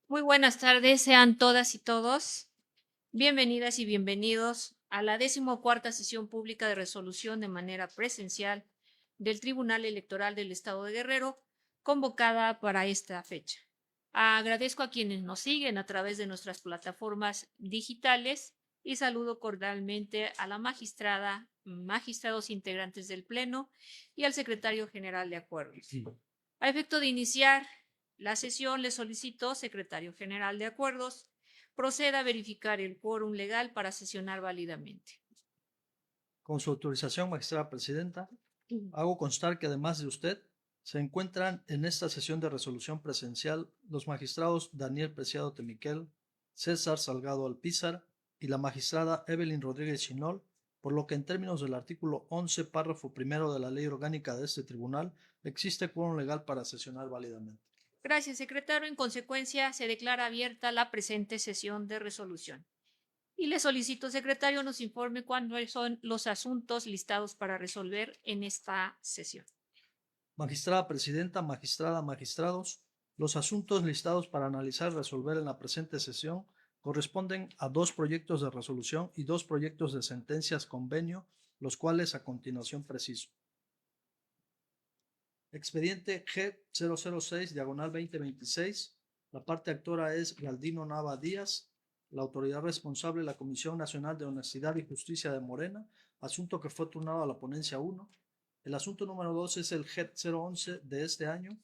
Muy buenas tardes, sean todas y todos bienvenidas y bienvenidos a la 14ª sesión pública de resolución de manera presencial del Tribunal Electoral del Estado de Guerrero, convocada para esta fecha. Agradezco a quienes nos siguen a través de nuestras plataformas digitales y saludo cordialmente a la magistrada, magistrados integrantes del Pleno y al secretario general de Acuerdos. A efecto de iniciar la sesión, le solicito, secretario general de Acuerdos, proceda a verificar el quórum legal para sesionar válidamente. Con su autorización, magistrada presidenta, hago constar que además de usted, se encuentran en esta sesión de resolución presencial los magistrados Daniel Preciado Temiquel, César Salgado Alpizar y la magistrada Evelyn Rodríguez Chinol, por lo que en términos del artículo 11, párrafo primero de la ley orgánica de este tribunal, existe quórum legal para sesionar válidamente. Gracias, secretario. En consecuencia, se declara abierta la presente sesión de resolución. Y le solicito, secretario, nos informe cuáles son los asuntos listados para resolver en esta sesión. Magistrada presidenta, magistrados, los asuntos listados para analizar y resolver en la presente sesión corresponden a 2 proyectos de resolución y 2 proyectos de sentencias convenio, los cuales a continuación preciso. Expediente G006, diagonal 2026. La parte actora es Galdino Nava Díaz. La autoridad responsable, la Comisión Nacional de Honestidad y Justicia de Morena, asunto que fue turnado a la ponencia 1. El asunto número 2 es el GET 011 de este año.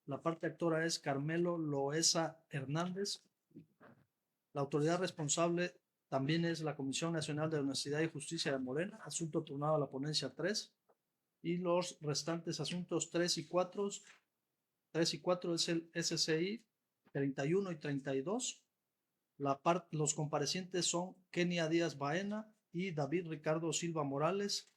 La parte actora es Carmelo Loesa Hernández. La autoridad responsable también es la Comisión Nacional de Honestidad y Justicia de Morena, asunto turnado a la ponencia 3. Y los restantes asuntos 3 y 4 es el SCI 31 y 32. Los comparecientes son Kenia Díaz Baena y David Ricardo Silva Morales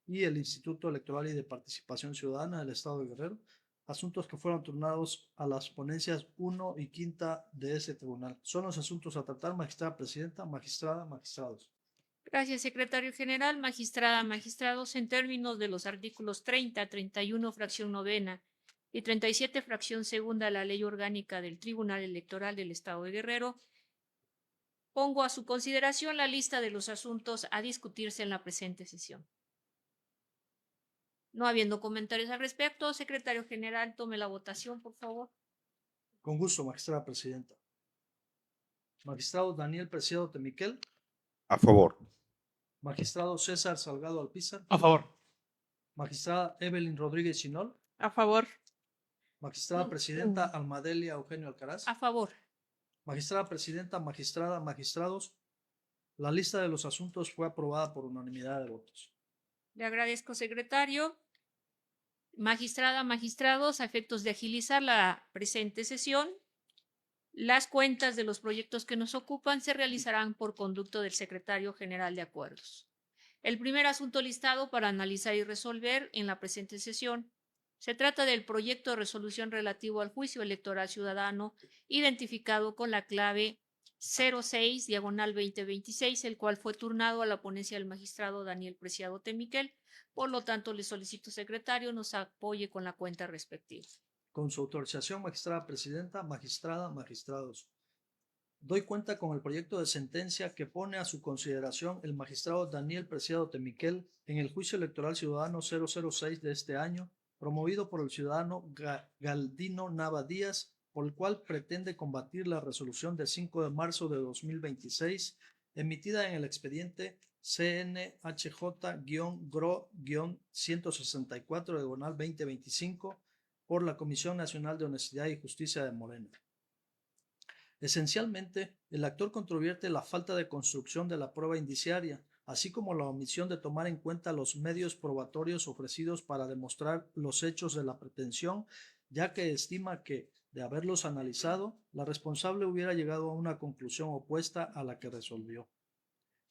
y el Instituto Electoral y de Participación Ciudadana del Estado de Guerrero, asuntos que fueron turnados a las ponencias 1 y 5 de este tribunal. Son los asuntos a tratar, magistrada presidenta, magistrada, magistrados. Gracias, secretario general. Magistrada, magistrados, en términos de los artículos 30, 31, fracción novena y 37, fracción segunda de la Ley Orgánica del Tribunal Electoral del Estado de Guerrero, pongo a su consideración la lista de los asuntos a discutirse en la presente sesión. No habiendo comentarios al respecto, secretario general, tome la votación, por favor. Con gusto, magistrada presidenta. Magistrado Daniel Preciado Temiquel. A favor. Magistrado César Salgado Alpizar. A favor. Magistrada Evelyn Rodríguez Chinol. A favor. Magistrada presidenta Almadelia Eugenio Alcaraz. A favor. Magistrada presidenta, magistrados, la lista de los asuntos fue aprobada por unanimidad de votos. Le agradezco, secretario. Magistrada, magistrados, a efectos de agilizar la presente sesión, las cuentas de los proyectos que nos ocupan se realizarán por conducto del secretario general de Acuerdos. El primer asunto listado para analizar y resolver en la presente sesión se trata del proyecto de resolución relativo al juicio electoral ciudadano identificado con la clave 06 diagonal 2026, el cual fue turnado a la ponencia del magistrado Daniel Preciado Temiquel. Por lo tanto, le solicito, secretario, nos apoye con la cuenta respectiva. Con su autorización, magistrada presidenta, magistrados. Doy cuenta con el proyecto de sentencia que pone a su consideración el magistrado Daniel Preciado Temiquel en el juicio electoral ciudadano 006 de este año, promovido por el ciudadano Galdino Nava Díaz, por el cual pretende combatir la resolución de 5 de marzo de 2026, emitida en el expediente CNHJ-GRO-164 diagonal 2025 por la Comisión Nacional de Honestidad y Justicia de Morena. Esencialmente, el actor controvierte la falta de construcción de la prueba indiciaria, así como la omisión de tomar en cuenta los medios probatorios ofrecidos para demostrar los hechos de la pretensión, ya que estima que, de haberlos analizado, la responsable hubiera llegado a una conclusión opuesta a la que resolvió.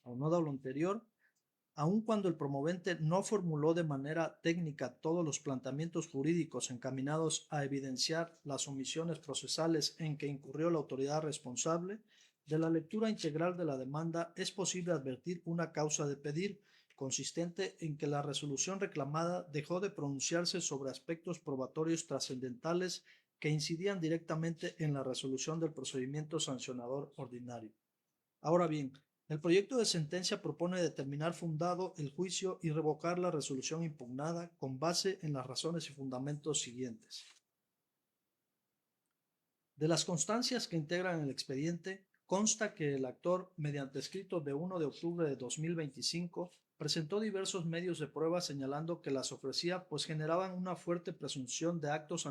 Aunado a lo anterior, aun cuando el promovente no formuló de manera técnica todos los planteamientos jurídicos encaminados a evidenciar las omisiones procesales en que incurrió la autoridad responsable, de la lectura integral de la demanda es posible advertir una causa de pedir, consistente en que la resolución reclamada dejó de pronunciarse sobre aspectos probatorios trascendentales que incidían directamente en la resolución del procedimiento sancionador ordinario. Ahora bien, el proyecto de sentencia propone determinar fundado el juicio y revocar la resolución impugnada con base en las razones y fundamentos siguientes. De las constancias que integran el expediente, consta que el actor, mediante escrito de 1 de octubre de 2025, presentó diversos medios de prueba señalando que las ofrecía pues generaban una fuerte presunción de actos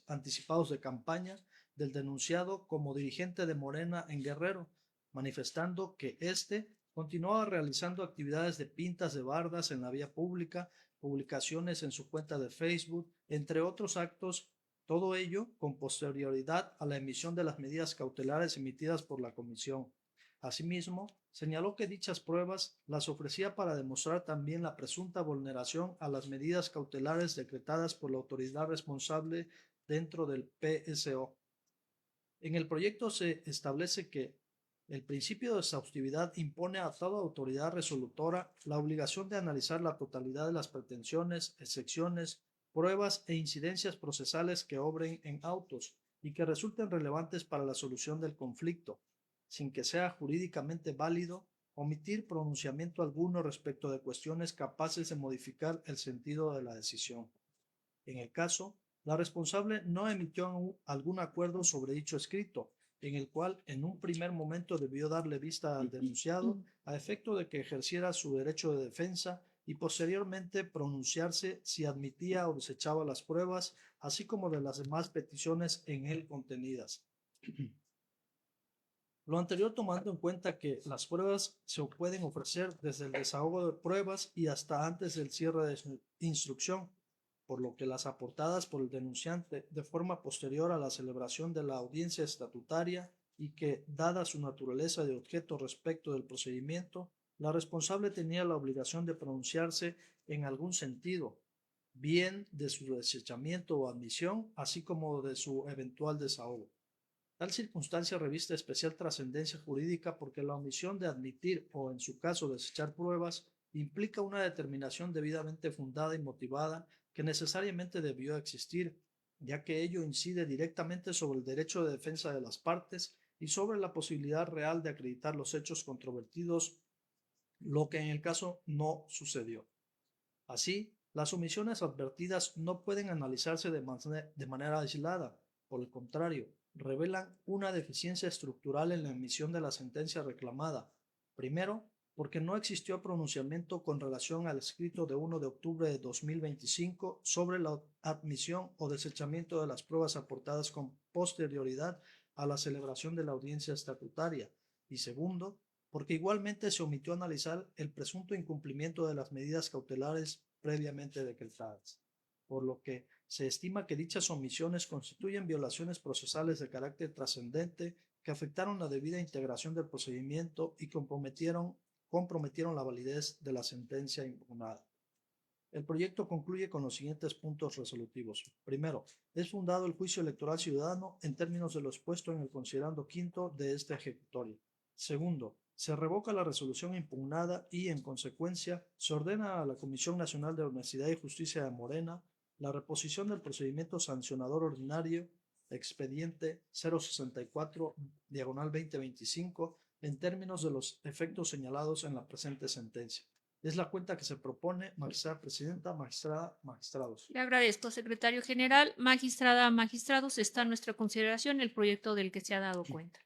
anticipados de campaña del denunciado como dirigente de Morena en Guerrero, manifestando que éste continuaba realizando actividades de pintas de bardas en la vía pública, publicaciones en su cuenta de Facebook, entre otros actos, todo ello con posterioridad a la emisión de las medidas cautelares emitidas por la Comisión. Asimismo, señaló que dichas pruebas las ofrecía para demostrar también la presunta vulneración a las medidas cautelares decretadas por la autoridad responsable dentro del PSO. En el proyecto se establece que el principio de exhaustividad impone a toda autoridad resolutora la obligación de analizar la totalidad de las pretensiones, excepciones, pruebas e incidencias procesales que obren en autos y que resulten relevantes para la solución del conflicto, sin que sea jurídicamente válido omitir pronunciamiento alguno respecto de cuestiones capaces de modificar el sentido de la decisión. En el caso, la responsable no emitió algún acuerdo sobre dicho escrito, en el cual en un primer momento debió darle vista al denunciado a efecto de que ejerciera su derecho de defensa y posteriormente pronunciarse si admitía o desechaba las pruebas, así como de las demás peticiones en él contenidas. Lo anterior tomando en cuenta que las pruebas se pueden ofrecer desde el desahogo de pruebas y hasta antes del cierre de su instrucción, por lo que las aportadas por el denunciante de forma posterior a la celebración de la audiencia estatutaria y que, dada su naturaleza de objeto respecto del procedimiento, la responsable tenía la obligación de pronunciarse en algún sentido, bien de su desechamiento o admisión, así como de su eventual desahogo. Tal circunstancia reviste especial trascendencia jurídica porque la omisión de admitir o, en su caso, desechar pruebas implica una determinación debidamente fundada y motivada que necesariamente debió existir, ya que ello incide directamente sobre el derecho de defensa de las partes y sobre la posibilidad real de acreditar los hechos controvertidos, lo que en el caso no sucedió. Así, las omisiones advertidas no pueden analizarse de manera aislada. Por el contrario, revelan una deficiencia estructural en la emisión de la sentencia reclamada. Primero, porque no existió pronunciamiento con relación al escrito de 1 de octubre de 2025 sobre la admisión o desechamiento de las pruebas aportadas con posterioridad a la celebración de la audiencia estatutaria. Y segundo, porque igualmente se omitió analizar el presunto incumplimiento de las medidas cautelares previamente decretadas, por lo que se estima que dichas omisiones constituyen violaciones procesales de carácter trascendente que afectaron la debida integración del procedimiento y comprometieron la validez de la sentencia impugnada. El proyecto concluye con los siguientes puntos resolutivos. Primero, es fundado el juicio electoral ciudadano en términos de lo expuesto en el considerando quinto de este ejecutorio. Segundo, se revoca la resolución impugnada y, en consecuencia, se ordena a la Comisión Nacional de Honestidad y Justicia de Morena la reposición del procedimiento sancionador ordinario expediente 064/2025 en términos de los efectos señalados en la presente sentencia. Es la cuenta que se propone, magistrada presidenta, magistrada, magistrados. Le agradezco, secretario general. Magistrada, magistrados, está a nuestra consideración el proyecto del que se ha dado cuenta.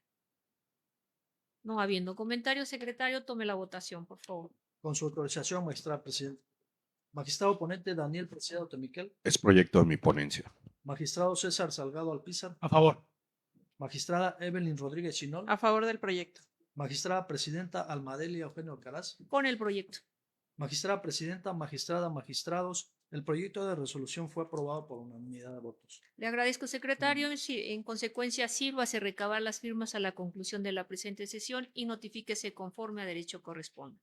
No habiendo comentarios, secretario, tome la votación, por favor. Con su autorización, magistrada presidenta. Magistrado ponente Daniel Preciado Temiquel. Es proyecto de mi ponencia. Magistrado César Salgado Alpizar. A favor. Magistrada Evelyn Rodríguez Chinol. A favor del proyecto. Magistrada presidenta Almadelia Eugenio Alcaraz. Con el proyecto. Magistrada presidenta, magistrada, magistrados, el proyecto de resolución fue aprobado por unanimidad de votos. Le agradezco, secretario. En consecuencia, sírvase recabar las firmas a la conclusión de la presente sesión y notifíquese conforme a derecho corresponde.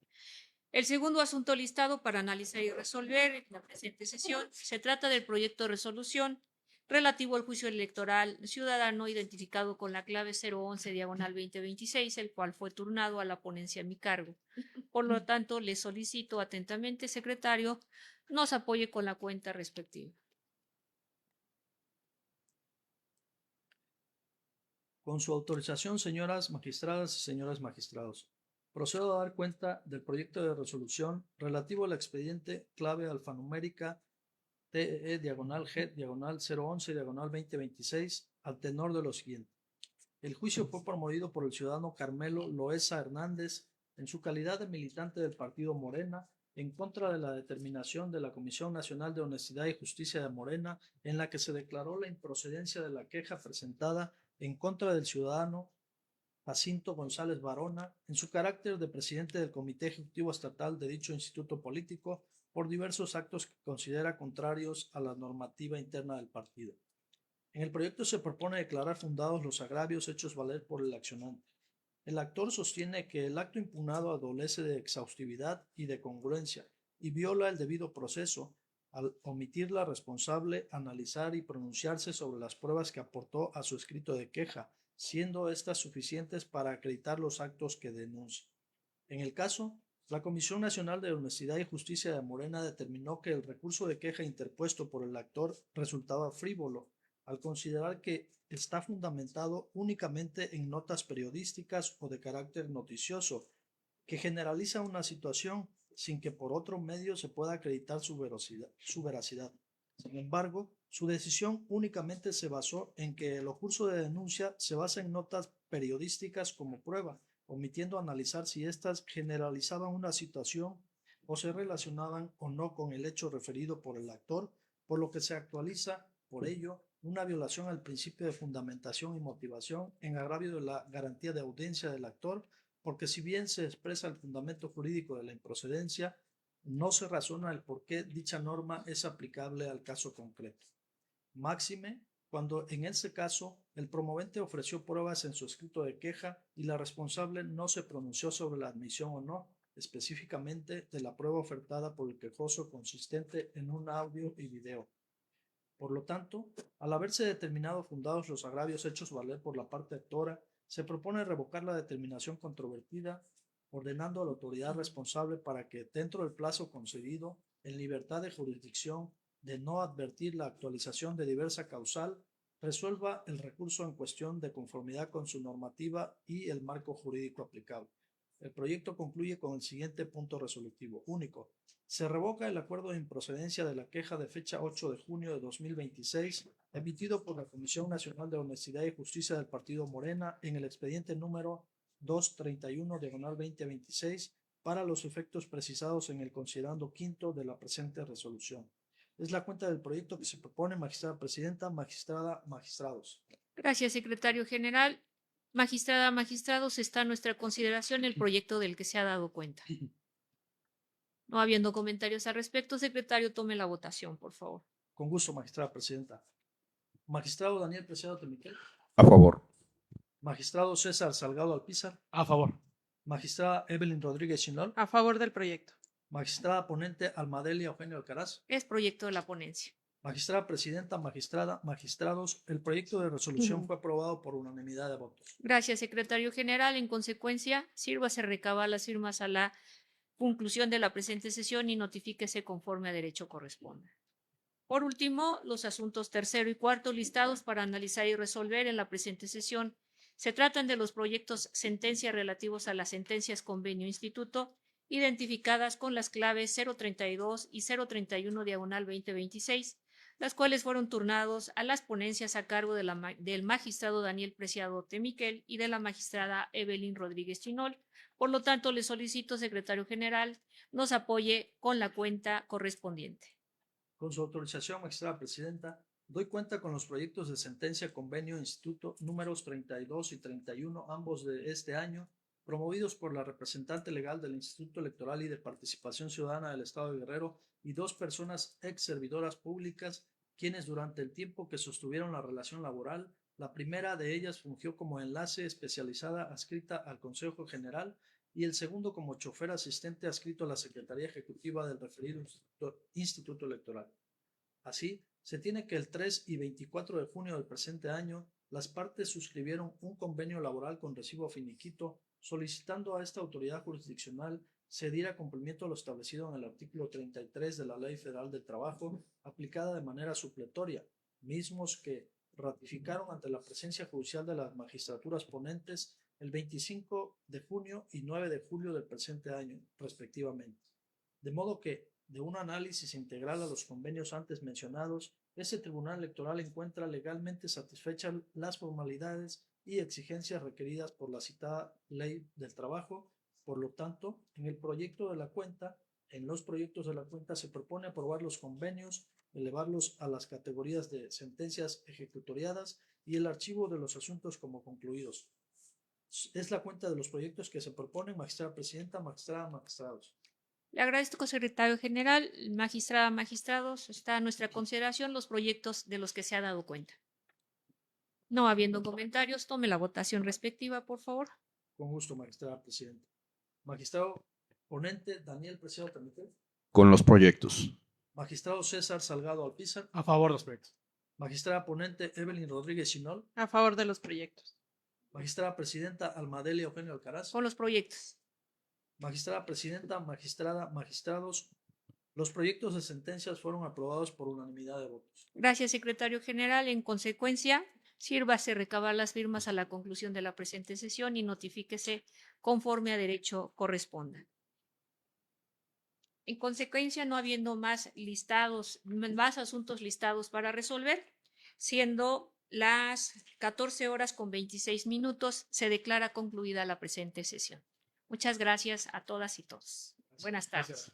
El segundo asunto listado para analizar y resolver en la presente sesión se trata del proyecto de resolución relativo al juicio electoral ciudadano identificado con la clave 011/2026, el cual fue turnado a la ponencia a mi cargo. Por lo tanto, le solicito atentamente, secretario, nos apoye con la cuenta respectiva. Con su autorización, señoras magistradas y señores magistrados, procedo a dar cuenta del proyecto de resolución relativo al expediente clave alfanumérica TEE-G-011-2026 al tenor de lo siguiente. El juicio fue promovido por el ciudadano Carmelo Loesa Hernández en su calidad de militante del partido Morena en contra de la determinación de la Comisión Nacional de Honestidad y Justicia de Morena en la que se declaró la improcedencia de la queja presentada en contra del ciudadano Jacinto González Barona en su carácter de presidente del Comité Ejecutivo Estatal de dicho instituto político por diversos actos que considera contrarios a la normativa interna del partido. En el proyecto se propone declarar fundados los agravios hechos valer por el accionante. El actor sostiene que el acto impugnado adolece de exhaustividad y de congruencia y viola el debido proceso al omitir la responsable analizar y pronunciarse sobre las pruebas que aportó a su escrito de queja, siendo éstas suficientes para acreditar los actos que denuncia. En el caso, la Comisión Nacional de Honestidad y Justicia de Morena determinó que el recurso de queja interpuesto por el actor resultaba frívolo, al considerar que está fundamentado únicamente en notas periodísticas o de carácter noticioso, que generaliza una situación sin que por otro medio se pueda acreditar su veracidad. Sin embargo, su decisión únicamente se basó en que el curso de denuncia se basa en notas periodísticas como prueba, omitiendo analizar si éstas generalizaban una situación o se relacionaban o no con el hecho referido por el actor, por lo que se actualiza, por ello, una violación al principio de fundamentación y motivación en agravio de la garantía de audiencia del actor, porque si bien se expresa el fundamento jurídico de la improcedencia, no se razona el por qué dicha norma es aplicable al caso concreto. Máxime, cuando en ese caso el promovente ofreció pruebas en su escrito de queja y la responsable no se pronunció sobre la admisión o no, específicamente de la prueba ofertada por el quejoso consistente en un audio y video. Por lo tanto, al haberse determinado fundados los agravios hechos valer por la parte actora, se propone revocar la determinación controvertida, ordenando a la autoridad responsable para que, dentro del plazo concedido, en libertad de jurisdicción, de no advertir la actualización de diversa causal, resuelva el recurso en cuestión de conformidad con su normativa y el marco jurídico aplicable. El proyecto concluye con el siguiente punto resolutivo. Único. Se revoca el acuerdo de improcedencia de la queja de fecha 8 de junio de 2026, emitido por la Comisión Nacional de Honestidad y Justicia del Partido Morena en el expediente número 231/2026 para los efectos precisados en el considerando quinto de la presente resolución. Es la cuenta del proyecto que se propone, magistrada presidenta, magistrada, magistrados. Gracias, secretario general. Magistrada, magistrados, está a nuestra consideración el proyecto del que se ha dado cuenta. No habiendo comentarios al respecto, secretario, tome la votación, por favor. Con gusto, magistrada presidenta. Magistrado Daniel Preciado Temiquel. A favor. Magistrado César Salgado Alpizar. A favor. Magistrada Evelyn Rodríguez Chinol. A favor del proyecto. Magistrada ponente Almadelia Eugenio Alcaraz. Es proyecto de la ponencia. Magistrada presidenta, magistrada, magistrados, el proyecto de resolución fue aprobado por unanimidad de votos. Gracias, secretario general. En consecuencia, sírvase recabar las firmas a la conclusión de la presente sesión y notifíquese conforme a derecho corresponda. Por último, los asuntos tercero y cuarto listados para analizar y resolver en la presente sesión se tratan de los proyectos sentencia relativos a las sentencias convenio instituto identificadas con las claves 032 y 031/2026, las cuales fueron turnados a las ponencias a cargo del magistrado Daniel Preciado Temiquel y de la magistrada Evelyn Rodríguez Chinol. Por lo tanto, le solicito, secretario general, nos apoye con la cuenta correspondiente. Con su autorización, magistrada presidenta, doy cuenta con los proyectos de sentencia convenio instituto números 32 y 31, ambos de este año, promovidos por la representante legal del Instituto Electoral y de Participación Ciudadana del Estado de Guerrero y dos personas ex servidoras públicas, quienes durante el tiempo que sostuvieron la relación laboral, la primera de ellas fungió como enlace especializada adscrita al Consejo General y el segundo como chofer asistente adscrito a la Secretaría Ejecutiva del referido Instituto Electoral. Así, se tiene que el 3 y 24 de junio del presente año, las partes suscribieron un convenio laboral con recibo finiquito, solicitando a esta autoridad jurisdiccional se diera cumplimiento a lo establecido en el artículo 33 de la Ley Federal del Trabajo, aplicada de manera supletoria, mismos que, ratificaron ante la presencia judicial de las magistraturas ponentes el 25 de junio y 9 de julio del presente año, respectivamente. De modo que, de un análisis integral a los convenios antes mencionados, ese Tribunal Electoral encuentra legalmente satisfechas las formalidades y exigencias requeridas por la citada Ley del Trabajo. Por lo tanto, en los proyectos de la cuenta se propone aprobar los convenios, elevarlos a las categorías de sentencias ejecutoriadas y el archivo de los asuntos como concluidos. Es la cuenta de los proyectos que se proponen, magistrada presidenta, magistrados. Le agradezco, secretario general. Magistrada, magistrados, está a nuestra consideración los proyectos de los que se ha dado cuenta. No habiendo comentarios, tome la votación respectiva, por favor. Con gusto, magistrada presidenta. Magistrado ponente Daniel Preciado Tamitel. Con los proyectos. Magistrado César Salgado Alpizar. A favor de los proyectos. Magistrada ponente Evelyn Rodríguez Chinol. A favor de los proyectos. Magistrada presidenta Almadelia Eugenio Alcaraz. Con los proyectos. Magistrada presidenta, magistrados, los proyectos de sentencias fueron aprobados por unanimidad de votos. Gracias, secretario general. En consecuencia, sírvase recabar las firmas a la conclusión de la presente sesión y notifíquese conforme a derecho corresponda. En consecuencia, no habiendo más asuntos listados para resolver, siendo las 14:26, se declara concluida la presente sesión. Muchas gracias a todas y todos. Buenas tardes. Gracias.